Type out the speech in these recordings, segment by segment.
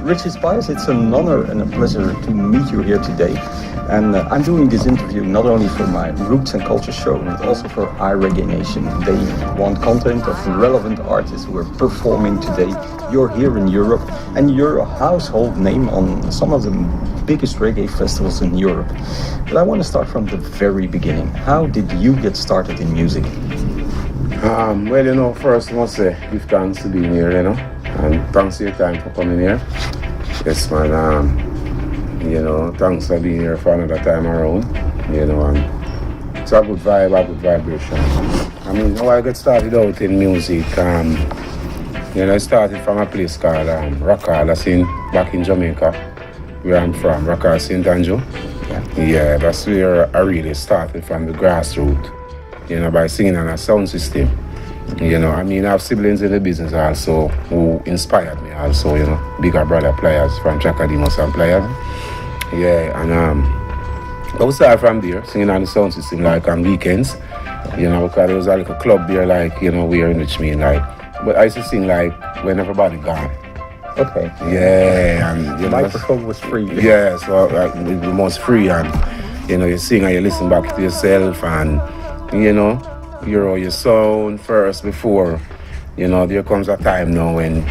Richie Spice, it's an honor and a pleasure to meet you here today. And I'm doing this interview not only for my Roots and Culture show, but also for iReggae Nation. They want content of relevant artists who are performing today. You're here in Europe, and you're a household name on some of the biggest reggae festivals in Europe. But I want to start from the very beginning. How did you get started in music? Well, first I must say, give thanks to being here, and thanks for your time for coming here. Yes, man, thanks for being here for another time around, and it's a good vibe, a good vibration. I mean, how I got started out in music, I started from a place called Rockall, that's back in Jamaica, where I'm from, Rockall, St. Andrew. Yeah, that's where I really started from the grassroots. By singing on a sound system. I have siblings in the business also who inspired me also, bigger brother players from Chakadimos and players. Yeah, and but we started from there, singing on the sound system like on weekends, because there was like a club there, like, we are in Richmond, like, but I used to sing like when everybody gone. Okay. Yeah, and the microphone was free. Yeah, so like, it was most free, and you sing and you listen back to yourself, and you're your sound first before, there comes a time now when,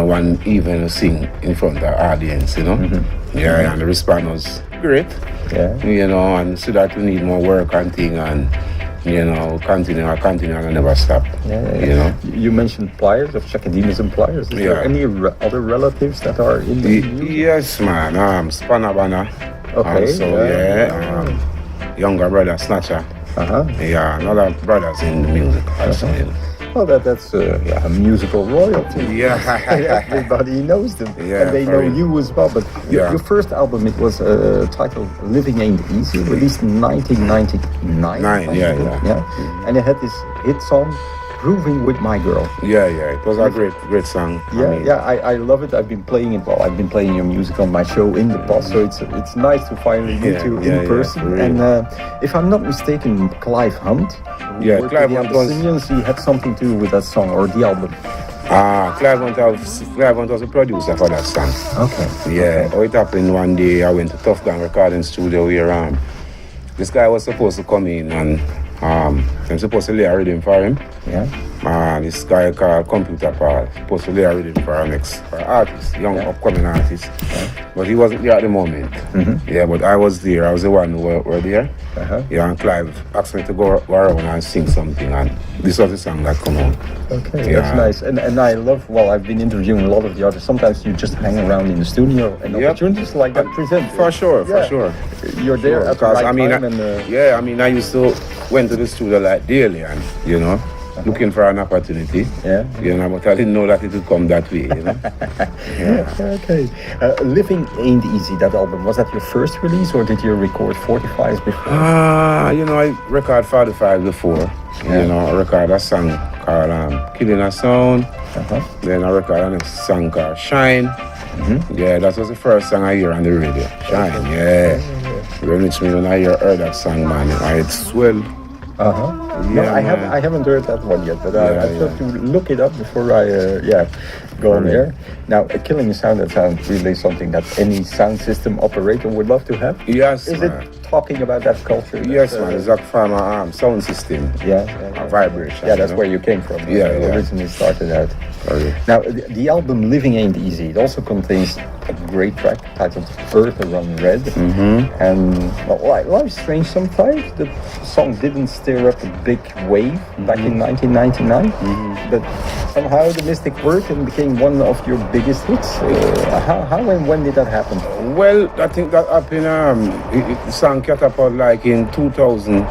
one even sing in front of the audience, Mm-hmm. Yeah, and the response was great. Yeah. And so that we need more work and thing, and, continue and never stop. Yeah. You mentioned pliers of Chakadimas and pliers. Is there any other relatives that are in the music? Yes, man, Spanabana. Okay. Also, younger brother Snatcher. Yeah, another brothers in the music. Well, that's a musical royalty. Yeah. Everybody knows them, and they know you as well. But your first album, it was titled "Living Ain't Easy," released in 1999. Yeah. And it had this hit song, "Grooving with My Girl." Yeah, it was a great song. I love it. I've been playing it. Well, I've been playing your music on my show in the past, so it's nice to finally meet you in person. Really. And if I'm not mistaken, Clive Hunt, Clive Hunt he had something to do with that song or the album. Clive Hunt was a producer for that song. Okay. Yeah, it happened one day. I went to Tough Gang recording studio where this guy was supposed to come in and I'm supposed to lay a rhythm for him. Yeah. This guy called Computer Paul supposed to lay a rhythm for our next artist, young upcoming artist. Yeah. But he wasn't there at the moment. Mm-hmm. Yeah, but I was there. I was the one who were there. Yeah, and Clive asked me to go around and sing something, and this was the song that come out. Okay, that's nice. And I love, I've been interviewing a lot of the artists. Sometimes you just hang around in the studio and opportunities like that present. For sure. You're there at the right time. I used to went to the studio like daily and, looking for an opportunity. Yeah. But I didn't know that it would come that way, Okay. Living Ain't Easy, that album, was that your first release or did you record 45s before? I record 45 before. I record a song called Killing a Sound. Then I record a next song called Shine. Mm-hmm. Yeah, that was the first song I hear on the radio. Shine, When I heard that song, man, I swell. I haven't heard that one yet, but I have to look it up before I go on air. Now, Killing a Sound, that sounds really something that any sound system operator would love to have. Yes, Is it talking about that culture? Yes, man. It's like from a sound system. A vibration. Yeah, that's where you came from. Originally started out. Now, the album Living Ain't Easy, it also contains a great track titled Earth Run Red. Mm-hmm. And life's strange sometimes. The song didn't stir up a big wave back in 1999, but somehow the mystic worked and became one of your biggest hits. How and when did that happen? Well, I think that happened, the song catapult like in 2000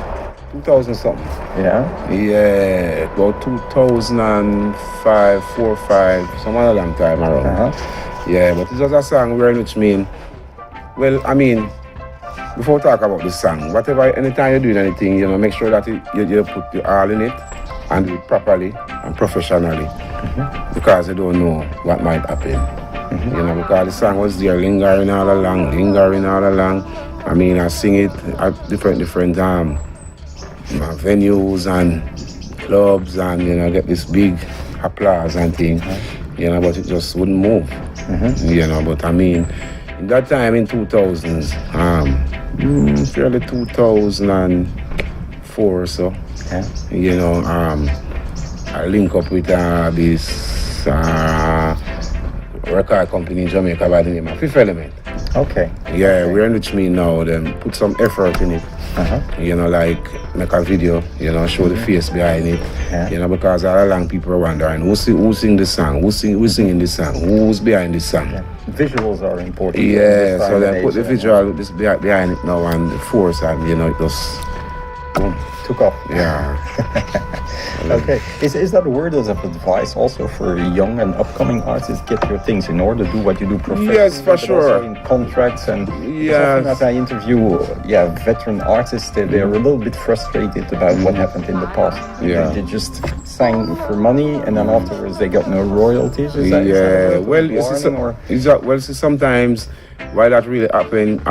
something. Yeah, about 2005, 4, 5, some other long time around. Yeah, but it was a song where which before we talk about the song, anytime you're doing anything, make sure that you put your all in it and do it properly and professionally, because you don't know what might happen. Because the song was there lingering all along. I sing it at different venues and clubs and, get this big applause and thing. you know, but it just wouldn't move, you know. But I mean, in that time in 2000s, fairly 2004 or so, you know, I link up with this record company in Jamaica by the name of Fifth Element. Okay. Yeah, we're in Richmond now, then put some effort in it. You know, like make a video, you know, show the face behind it. You know, because all along people are wondering who sing this song, who's singing this song, who's behind this song. Visuals are important. Yeah, so then put the visual this behind it now and the force, and you know, it just boom. Took off. Yeah. Okay. Is that a word as of advice also for young and upcoming artists? Get your things in order, do what you do professionally. Yes, for sure. Also in contracts and yes. As I interview veteran artists, they're a little bit frustrated about what happened in the past. Yeah. They just sang for money and then afterwards they got no royalties. Is that sometimes why that really happen,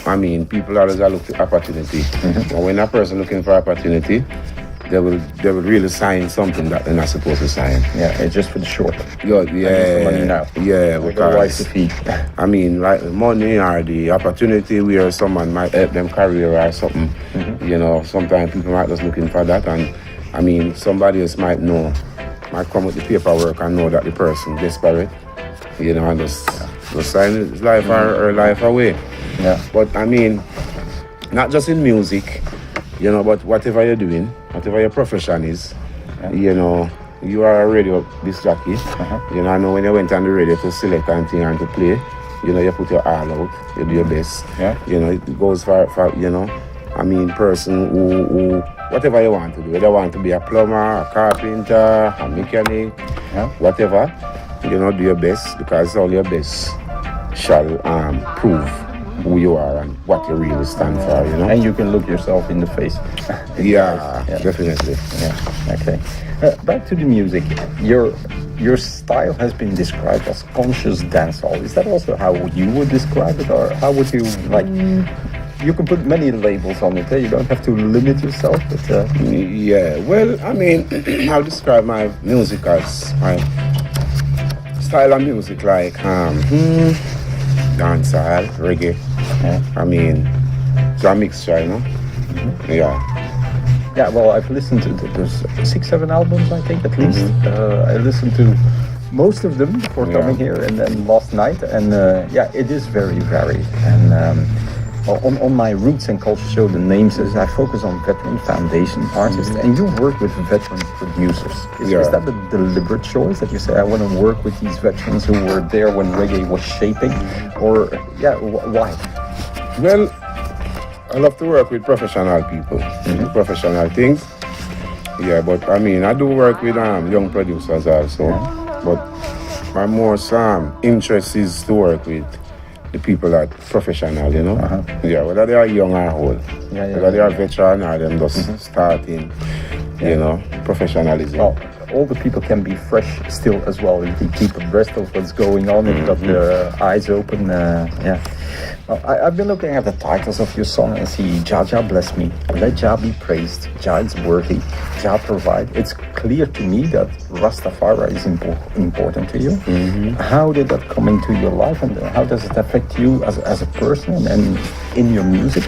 I mean, people always look for opportunity. But when a person looking for opportunity, they will really sign something that they're not supposed to sign. Yeah, it's just for the short. Yeah, the money now. Yeah, because I mean, like money or the opportunity where someone might help them career or something. You know, sometimes people might just looking for that, and I mean, somebody else might come with the paperwork and know that the person desperate. You know, and just sign his life or her life away. Yeah. But I mean, not just in music, you know, but whatever you're doing, whatever your profession is, you know, you are a radio disc jockey. You know, I know when you went on the radio to select and thing and to play, you know, you put your all out, you do your best. You know, it goes for you know, I mean, person who whatever you want to do, whether you want to be a plumber, a carpenter, a mechanic, whatever. You know, do your best, because all your best shall prove who you are and what you really stand for, you know. And you can look yourself in the face. Definitely. Yeah, okay. Back to the music. Your style has been described as conscious dancehall. Is that also how you would describe it, or how would you like? You can put many labels on it. You don't have to limit yourself. But yeah. Well, I mean, I'll describe my music as my style of music like dancehall, reggae. I mean, it's a mixture, you know. Yeah, well, I've listened to there's 6-7 albums, I think, at least. I listened to most of them before coming here, and then last night, and it is very varied. And on my Roots and Culture show, the name says I focus on veteran foundation artists, and you work with veteran producers. Is that a deliberate choice that you say I want to work with these veterans who were there when reggae was shaping, or why? Well, I love to work with professional people, professional things. Yeah, but I mean, I do work with young producers also, but my more interest is to work with the people that are professional, you know. Yeah, whether they are young or old, whether they are veteran or them just starting, you know, professionalism. Well, all the people can be fresh still as well. If they keep abreast of what's going on and got their eyes open, Well, I've been looking at the titles of your song and see Jah Jah bless me, let Jah be praised, Jah is worthy, Jah provide. It's clear to me that Rastafari is important to you. How did that come into your life, and how does it affect you as a person and in your music?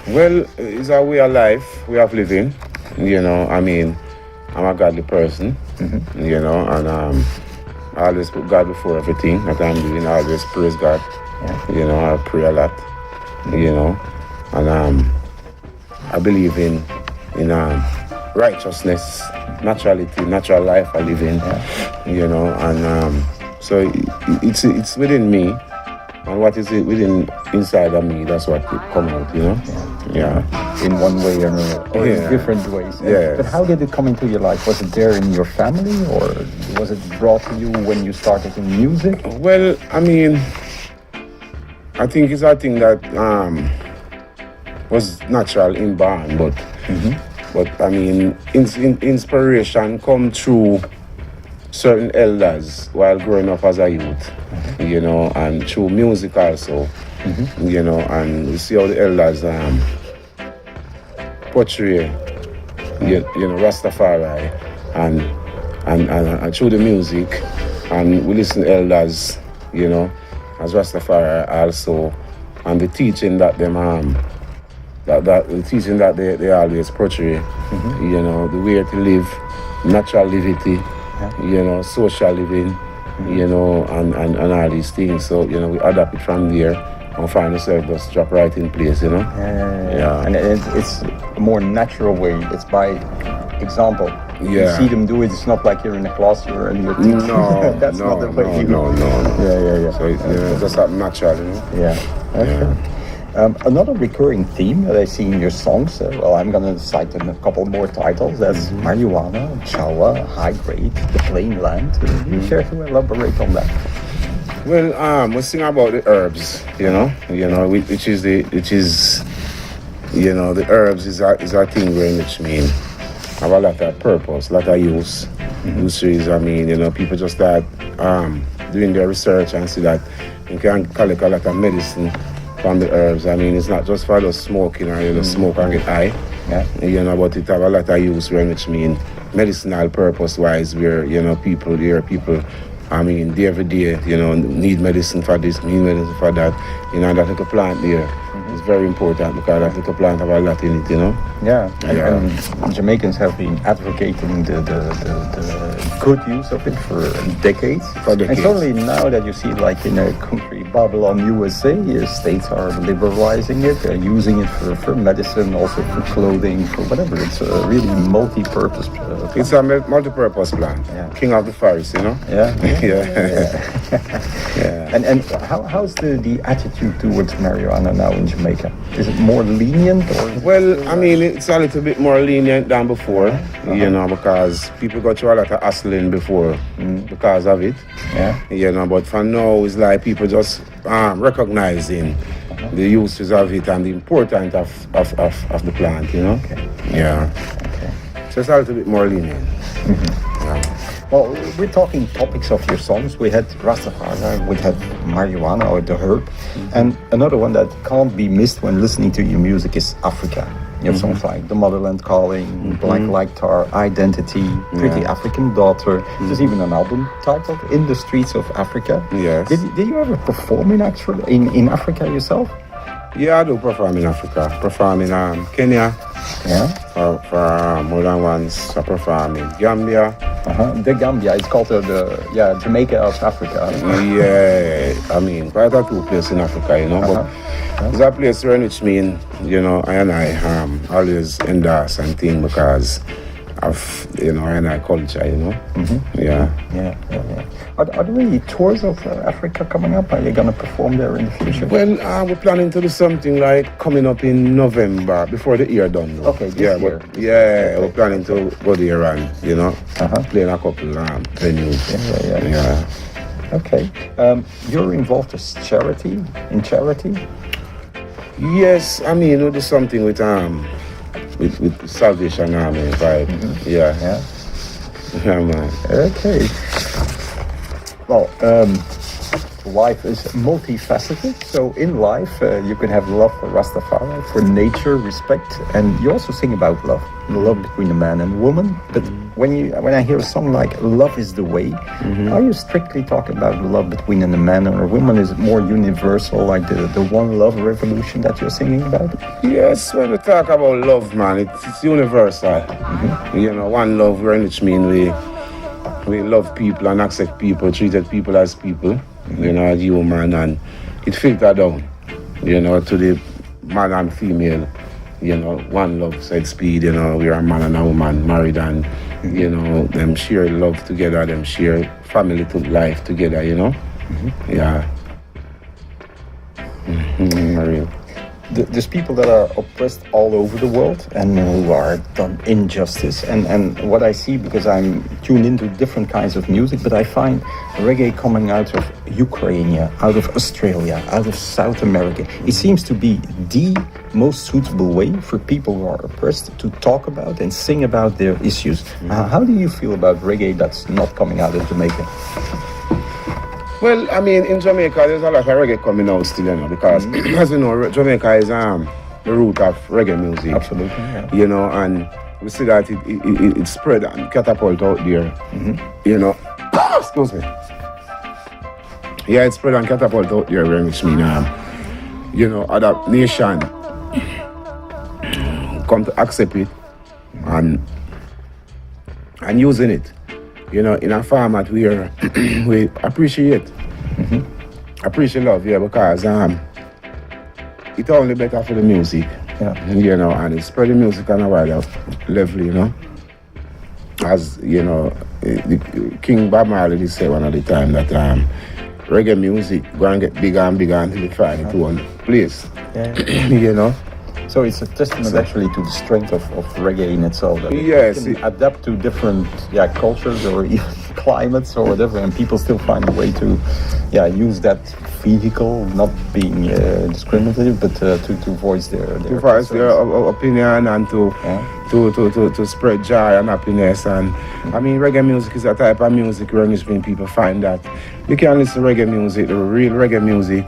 Well, it's a way of life, way of living. You know, I mean, I'm a godly person, you know, and I always put God before everything that I'm doing. I always praise God. You know, I pray a lot, you know, and I believe in righteousness, naturality, natural life I live in, you know, and so it's within me, and what is it within inside of me, that's what it come out, you know. In one way or another, or in different ways. But how did it come into your life? Was it there in your family, or was it brought to you when you started in music? Well, I mean, I think it's a thing that was natural inborn, but I mean, inspiration come through certain elders while growing up as a youth, you know, and through music also, you know, and you see how the elders portray, you know, Rastafari, and through the music. and we listen to elders, you know, as Rastafari also, and the teaching that them that the teaching that they always portray, you know, the way to live, natural livity, you know, social living, you know, and all these things. So, you know, we adapt it from there and find ourselves just drop right in place, you know. Yeah. And it's a more natural way. It's by example. Yeah. You see them do it. It's not like you're in a class and you're teaching. No, That's no, not the way you no. Yeah. So it's just that natural, you know. Yeah. Okay. Another recurring theme that I see in your songs, well, I'm going to cite a couple more titles. That's Marijuana, Chawa, High Grade, The Plain Land. Do you care to elaborate on that? Well, we sing about the herbs, you know, which is, you know, the herbs is a thing very much mean. Have a lot of purpose, a lot of use. Usages, I mean, you know, people just start doing their research and see that you can collect a lot of medicine from the herbs. I mean, it's not just for the smoking or you know, smoke and get high. Yeah. You know, but it have a lot of use, which mean medicinal purpose wise, where you know people, I mean, day every day, you know, need medicine for this, need medicine for that. You know, that little plant there is very important because that little plant have a lot in it, you know. Yeah. And Jamaicans have been advocating the good use of it for decades. And certainly now that you see, like in a country, Babylon, USA, states are liberalizing it, using it for medicine, also for clothing, for whatever. It's a really multi-purpose plant. It's a multi-purpose plant. Yeah. King of the forest, you know. Yeah. And how's the attitude towards marijuana now in Jamaica? Is it more lenient or? Well, I mean, it's a little bit more lenient than before, you know, because people got through a lot of hassling before because of it. Yeah. You know, but for now, it's like people just recognizing the uses of it and the importance of the plant, you know. Okay. Yeah. Okay. So it's a little bit more lenient. Well, we're talking topics of your songs. We had Rastafari, we had marijuana or the herb. And another one that can't be missed when listening to your music is Africa. You have songs like The Motherland Calling, Black Like Tar, Identity, Pretty African Daughter. There's even an album titled In the Streets of Africa. Yes. Did you ever perform in Africa yourself? Yeah, I do perform in Africa. Perform in Kenya. Yeah. For more than once. I perform in Gambia. The Gambia, it's called the Jamaica of Africa. Yeah, I mean, quite a two places in Africa, you know, but it's a place where which mean, you know, I always endorse and thing because of, you know, I culture, you know. Yeah. Are there any tours of Africa coming up? Are you going to perform there in the future? Well, we're planning to do something like coming up in November before the year done. Though. Okay, this year. We're planning to go there and, you know, play in a couple venues. Yeah. Okay. You're involved with charity? Yes, I mean, we do something with Salvation Army vibe. Yeah, man. Okay. Well, life is multifaceted. So in life, you can have love for Rastafari, for nature, respect, and you also sing about love, the love between a man and a woman. But when I hear a song like "Love Is the Way," are you strictly talking about love between a man and a woman? Is it more universal, like the one love revolution that you're singing about? Yes, when we talk about love, man, it's universal. You know, one love, which means we love people and accept people, treated people as people, you know, as human, and it filtered down, you know, to the man and female, you know, one love, said speed, you know, we're a man and a woman married and, you know, them share love together, them share family to life together, you know. Yeah. Real. There's people that are oppressed all over the world and who are done injustice. And what I see, because I'm tuned into different kinds of music, but I find reggae coming out of Ukraine, out of Australia, out of South America. It seems to be the most suitable way for people who are oppressed to talk about and sing about their issues. How do you feel about reggae that's not coming out of Jamaica? Well, I mean, in Jamaica, there's a lot of reggae coming out still, you know, because, as you know, Jamaica is the root of reggae music. Absolutely, yeah. You know, and we see that it spread and catapult out there, you know. Excuse me. Yeah, it's spread and catapult out there, which mean, other nation come to accept it and using it, in a format where we appreciate. Appreciate love, because it's only better for the music, and it's spread the music on a wider level, as the King Bob Marley did say one of the time that reggae music going to get bigger and bigger until it find its own place. So it's a testament actually to the strength of reggae in itself. That Yes, it can adapt to different cultures or even climates or whatever, and people still find a way to use that vehicle, not being discriminative, but to voice their opinion and to spread joy and happiness. And I mean, reggae music is a type of music where people find that you can listen to reggae music, the real reggae music,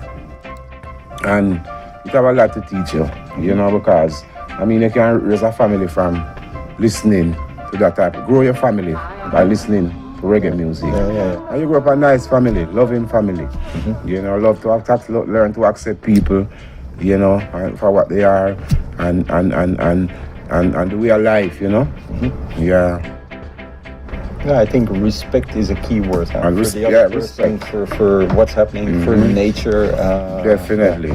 and it have a lot to teach you, because I mean, you can raise a family from listening to that type. Grow your family by listening to reggae music. And you grow up a nice family, loving family. Love to learn to accept people, for what they are, and the way of life, Yeah, I think respect is a key word. For the other person, respect for what's happening, for nature. Definitely,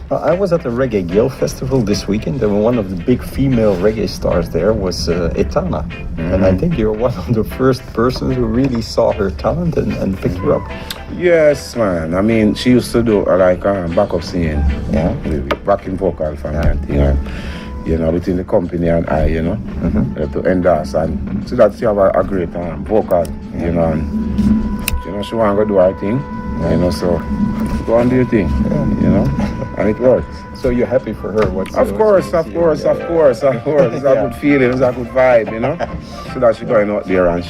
I was at the Reggae Guild Festival this weekend, and one of the big female reggae stars there was Etana. And I think you're one of the first persons who really saw her talent and picked her up. Yes, man. I mean, she used to do backup singing, backing vocal from that thing. Between the company and I, to endorse, and so that she have a great vocal, and she want to do her thing, so go and do your thing, and it works. So you're happy for her? Of course. It's a good feeling, it's a good vibe, So that she's going out there and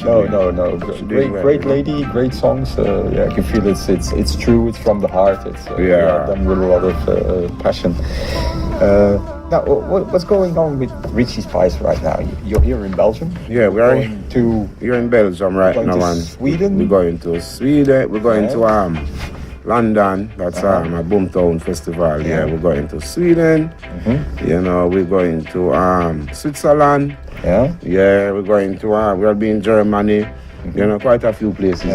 great lady, great songs. I can feel it's true. It's from the heart. It's done with a lot of passion. Now, what's going on with Richie Spice right now? You're here in Belgium. Yeah, we're here in Belgium right now. And Sweden. We're going to Sweden. We're going to London. That's a Boomtown Festival. Yeah, we're going to Sweden. We're going to Switzerland. Yeah, we're going to we'll be in Germany. Quite a few places.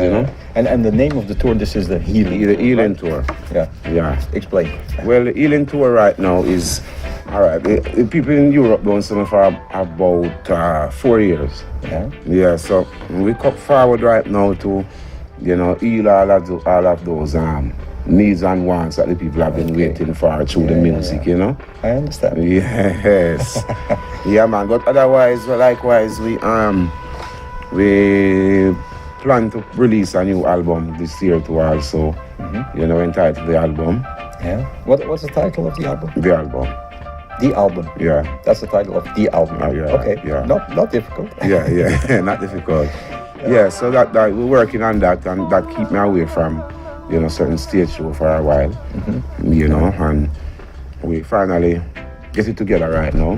And the name of the tour, this is the Healing Tour. Yeah. Explain. Well, the Healing Tour right now is. All right, the people in Europe done something for about 4 years. Yeah, so we come forward right now to, heal all of those needs and wants that the people have been waiting for through the music, I understand. Yes. Yeah, man, but otherwise, likewise, we plan to release a new album this year too also, entitled The Album. Yeah. What's the title of the album? The Album. The Album. Yeah. That's the title of The Album. Okay. Yeah. Not difficult. Yeah, not difficult. Yeah, so that we're working on that, and that keep me away from, certain stage show for a while. And we finally get it together right now.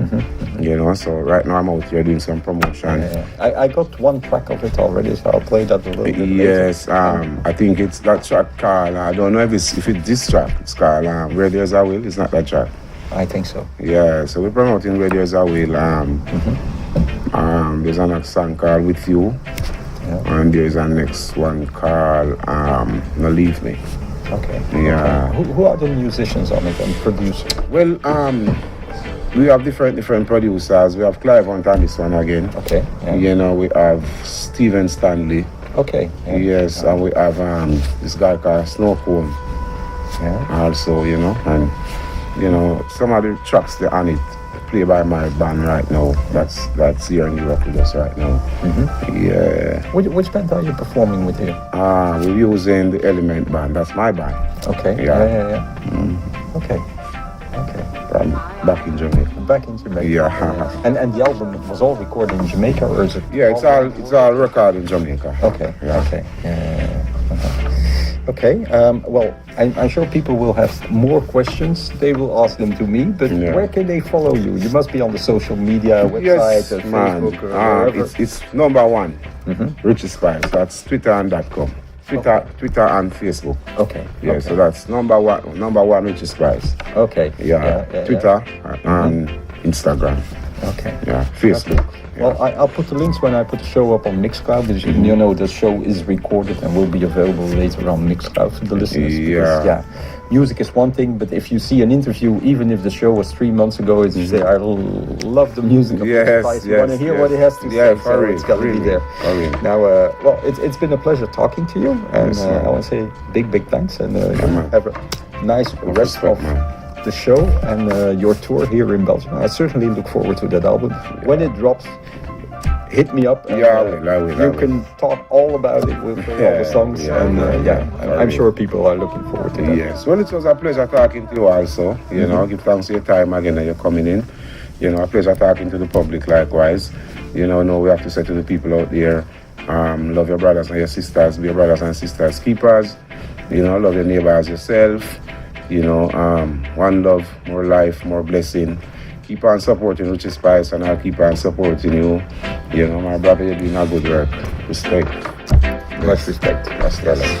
So right now I'm out here doing some promotion. I got one track of it already, so I'll play that a little bit later. Yes, I think it's that track called, I don't know if it's this track, it's called Where There's a Will. It's not that track. I think so. Yeah, so we're promoting Where There's a Will. There's a next song called With You. And there's a next one called No Leave Me. Okay. Yeah. Okay. Who are the musicians on it and producers? Well, we have different producers. We have Clive on this one again. Okay. We have Stephen Stanley. Okay. Yes, and we have this guy called Snowcone. Also, and some of the tracks that on it play by my band right now. That's here in Europe with us right now. Yeah. Which band are you performing with here? We're using the Element band. That's my band. Okay. Yeah. Okay. From back in Jamaica. Back in Jamaica. Yeah. And the album was all recorded in Jamaica, or is it? Yeah, it's all recorded in Jamaica. Okay. Yeah. Okay. Okay, well, I'm sure people will have more questions. They will ask them to me, but where can they follow you? You must be on the social media website, Facebook, or wherever. It's number one, Richie Spice. That's Twitter.com. Twitter and Facebook. Okay. Yeah, okay. so that's number one Richie Spice. Okay. Yeah, Twitter and Instagram. Okay. Yeah, Facebook. Okay. Well, I'll put the links when I put the show up on Mixcloud, because you know the show is recorded and will be available later on Mixcloud for the listeners. Because, music is one thing, but if you see an interview, even if the show was 3 months ago, it's you say, I love the music of Richie Spice. You want to hear what he has to say, so it's got to be there. Now, well, it's been a pleasure talking to you, and I want to say big thanks, and have a nice rest of the show and your tour here in Belgium. I certainly look forward to that album. When it drops, hit me up. And, I will. You can talk all about it with all the songs. I'm sure people are looking forward to that. Yes, well, it was a pleasure talking to you also. You know, give thanks for your time again that you're coming in. You know, a pleasure talking to the public likewise. You know, we have to say to the people out there, love your brothers and your sisters, be your brothers and sisters keepers. You know, love your neighbor as yourself. You know, one love, more life, more blessing. Keep on supporting Richie Spice, and I'll keep on supporting you. You know, my brother, you're doing a good work. Respect. Much respect. That's Richie.